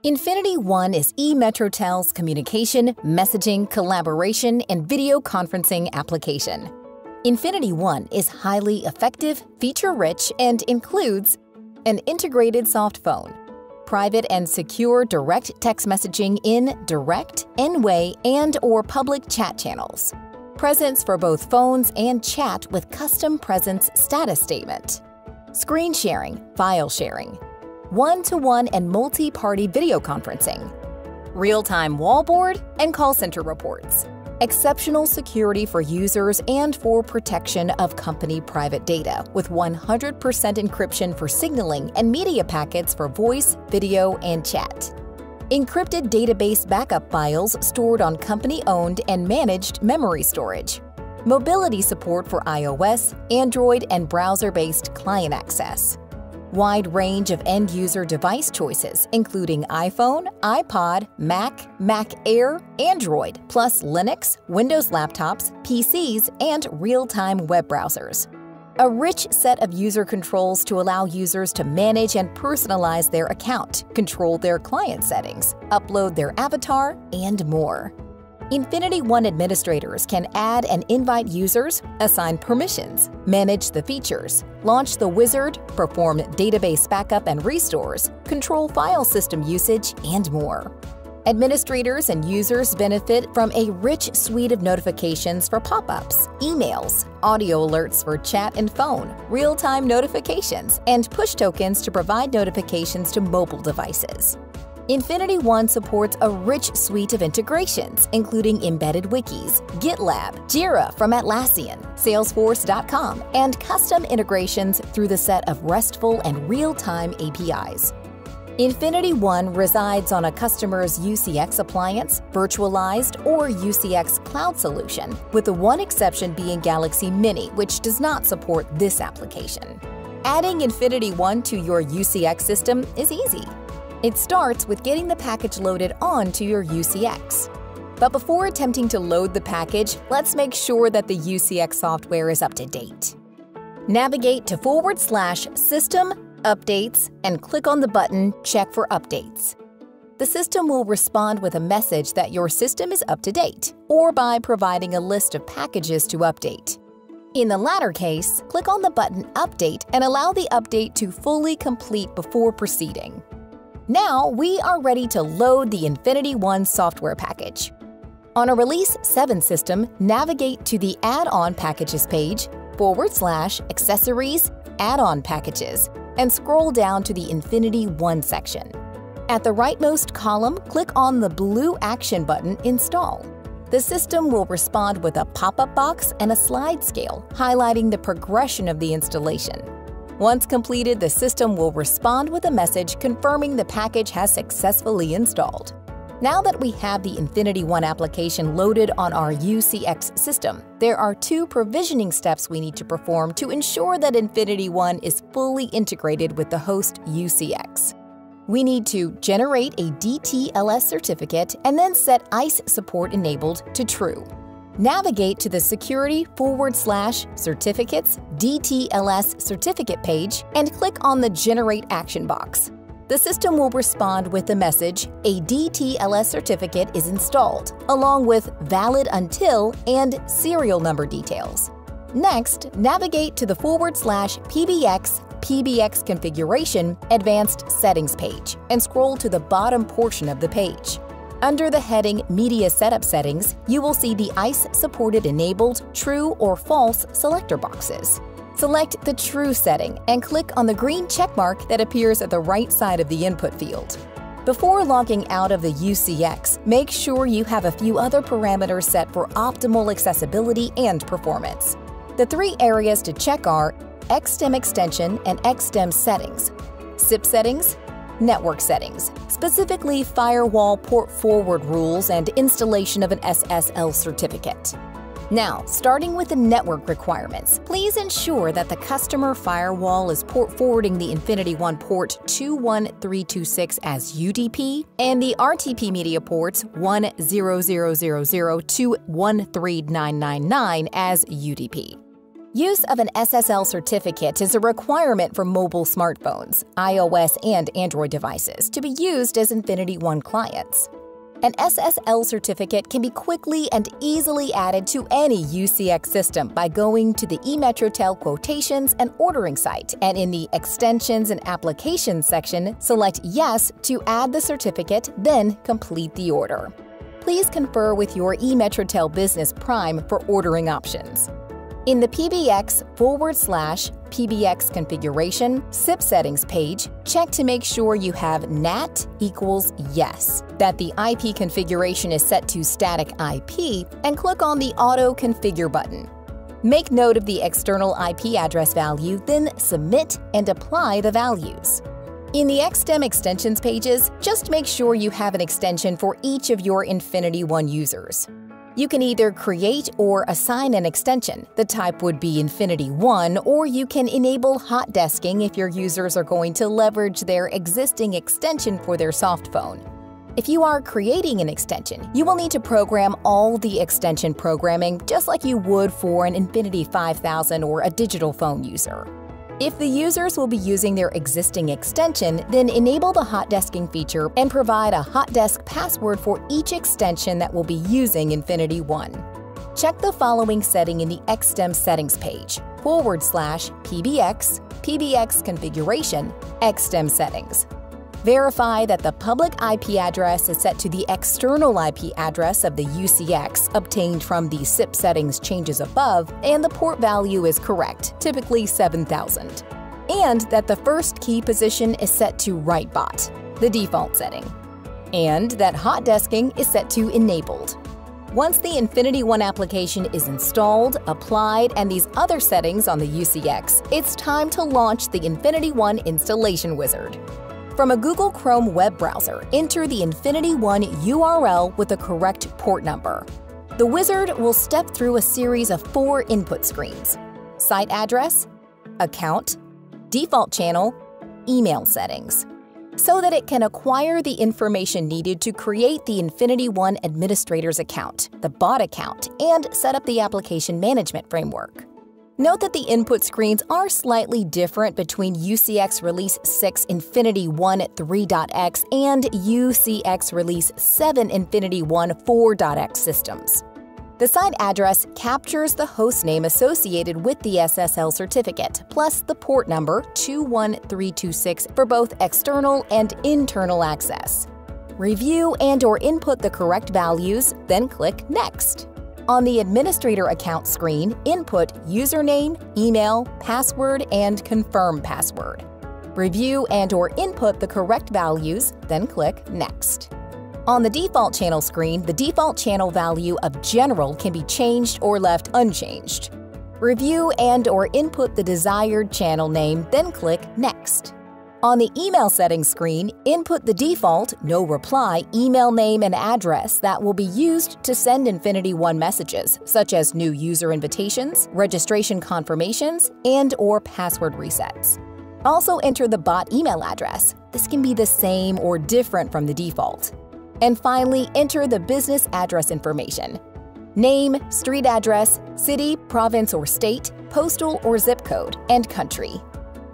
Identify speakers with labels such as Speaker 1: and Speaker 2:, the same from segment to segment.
Speaker 1: Infinity One is eMetrotel's communication, messaging, collaboration, and video conferencing application. Infinity One is highly effective, feature-rich, and includes an integrated soft phone, private and secure direct text messaging in direct, N-way, and/or public chat channels, presence for both phones and chat with custom presence status statement, screen sharing, file sharing, one-to-one and multi-party video conferencing, real-time wallboard and call center reports, exceptional security for users and for protection of company private data with 100% encryption for signaling and media packets for voice, video, and chat, encrypted database backup files stored on company-owned and managed memory storage, mobility support for iOS, Android, and browser-based client access, wide range of end-user device choices, including iPhone, iPod, Mac, Mac Air, Android, plus Linux, Windows laptops, PCs, and real-time web browsers. A rich set of user controls to allow users to manage and personalize their account, control their client settings, upload their avatar, and more. Infinity One administrators can add and invite users, assign permissions, manage the features, launch the wizard, perform database backup and restores, control file system usage, and more. Administrators and users benefit from a rich suite of notifications for pop-ups, emails, audio alerts for chat and phone, real-time notifications, and push tokens to provide notifications to mobile devices. Infinity One supports a rich suite of integrations, including embedded wikis, GitLab, Jira from Atlassian, Salesforce.com, and custom integrations through the set of RESTful and real-time APIs. Infinity One resides on a customer's UCX appliance, virtualized, or UCX cloud solution, with the one exception being Galaxy Mini, which does not support this application. Adding Infinity One to your UCX system is easy. It starts with getting the package loaded onto your UCX. But before attempting to load the package, let's make sure that the UCX software is up to date. Navigate to /System, Updates, and click on the button Check for Updates. The system will respond with a message that your system is up to date, or by providing a list of packages to update. In the latter case, click on the button Update and allow the update to fully complete before proceeding. Now we are ready to load the Infinity One software package. On a Release 7 system, navigate to the Add-on Packages page, /Accessories, Add-on Packages, and scroll down to the Infinity One section. At the rightmost column, click on the blue Action button Install. The system will respond with a pop-up box and a slide scale, highlighting the progression of the installation. Once completed, the system will respond with a message confirming the package has successfully installed. Now that we have the Infinity One application loaded on our UCX system, there are two provisioning steps we need to perform to ensure that Infinity One is fully integrated with the host UCX. We need to generate a DTLS certificate and then set ICE support enabled to true. Navigate to the Security /Certificates DTLS certificate page and click on the Generate Action box. The system will respond with the message, a DTLS certificate is installed, along with valid until and serial number details. Next, navigate to the /PBX configuration advanced settings page and scroll to the bottom portion of the page. Under the heading Media Setup Settings, you will see the ICE-supported enabled, true, or false selector boxes. Select the True setting and click on the green checkmark that appears at the right side of the input field. Before logging out of the UCX, make sure you have a few other parameters set for optimal accessibility and performance. The three areas to check are XSTEM extension and XSTEM settings, SIP settings, network settings, specifically firewall port forward rules and installation of an SSL certificate. Now, starting with the network requirements, please ensure that the customer firewall is port forwarding the Infinity One port 21326 as UDP and the RTP media ports 10000 to 13999 as UDP. Use of an SSL certificate is a requirement for mobile smartphones, iOS and Android devices to be used as Infinity One clients. An SSL certificate can be quickly and easily added to any UCX system by going to the eMetrotel Quotations and Ordering site, and in the Extensions and Applications section, select Yes to add the certificate, then complete the order. Please confer with your eMetrotel Business Prime for ordering options. In the PBX/PBX configuration SIP settings page, check to make sure you have NAT equals yes, that the IP configuration is set to static IP, and click on the Auto Configure button. Make note of the external IP address value, then submit and apply the values. In the XSTEM extensions pages, just make sure you have an extension for each of your Infinity One users. You can either create or assign an extension. The type would be Infinity One, or you can enable hot desking if your users are going to leverage their existing extension for their soft phone. If you are creating an extension, you will need to program all the extension programming just like you would for an Infinity 5000 or a digital phone user. If the users will be using their existing extension, then enable the hot desking feature and provide a hot desk password for each extension that will be using Infinity One. Check the following setting in the XSTEM settings page: /PBX configuration, XSTEM settings. Verify that the public IP address is set to the external IP address of the UCX obtained from the SIP settings changes above, and the port value is correct, typically 7000. And that the first key position is set to WriteBot, the default setting. And that hot desking is set to enabled. Once the Infinity One application is installed, applied, and these other settings on the UCX, it's time to launch the Infinity One installation wizard. From a Google Chrome web browser, enter the Infinity One URL with the correct port number. The wizard will step through a series of 4 input screens: site address, account, default channel, email settings, so that it can acquire the information needed to create the Infinity One administrator's account, the bot account, and set up the application management framework. Note that the input screens are slightly different between UCX Release 6 Infinity One 3.x and UCX Release 7 Infinity One 4.x systems. The site address captures the hostname associated with the SSL certificate, plus the port number 21326 for both external and internal access. Review and/or input the correct values, then click Next. On the Administrator Account screen, input username, email, password, and confirm password. Review and/or input the correct values, then click Next. On the Default Channel screen, the default channel value of General can be changed or left unchanged. Review and/or input the desired channel name, then click Next. On the Email Settings screen, input the default, no reply, email name and address that will be used to send Infinity One messages, such as new user invitations, registration confirmations, and/or password resets. Also enter the bot email address. This can be the same or different from the default. And finally, enter the business address information: name, street address, city, province or state, postal or zip code, and country.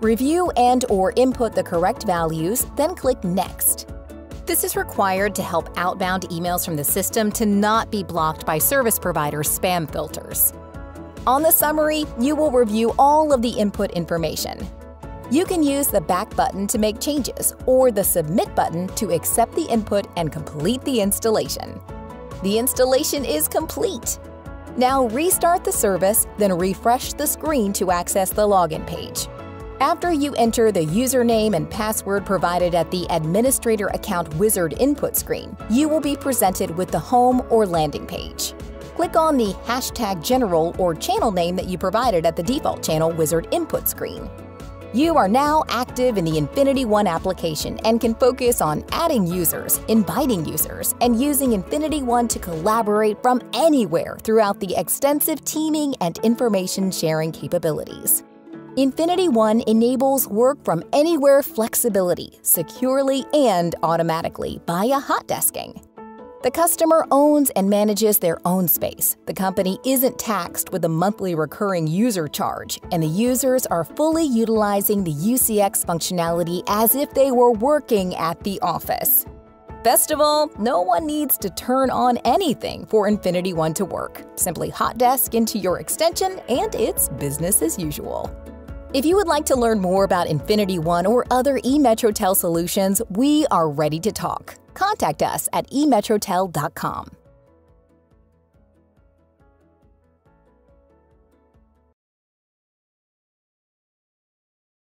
Speaker 1: Review and/or input the correct values, then click Next. This is required to help outbound emails from the system to not be blocked by service provider spam filters. On the summary, you will review all of the input information. You can use the Back button to make changes, or the Submit button to accept the input and complete the installation. The installation is complete. Now restart the service, then refresh the screen to access the login page. After you enter the username and password provided at the Administrator Account Wizard input screen, you will be presented with the home or landing page. Click on the #general or channel name that you provided at the Default Channel Wizard input screen. You are now active in the Infinity One application and can focus on adding users, inviting users, and using Infinity One to collaborate from anywhere throughout the extensive teaming and information sharing capabilities. Infinity One enables work from anywhere flexibility, securely and automatically via hot desking. The customer owns and manages their own space. The company isn't taxed with a monthly recurring user charge, and the users are fully utilizing the UCX functionality as if they were working at the office. Best of all, no one needs to turn on anything for Infinity One to work. Simply hot desk into your extension and it's business as usual. If you would like to learn more about Infinity One or other eMetrotel solutions, we are ready to talk. Contact us at emetrotel.com.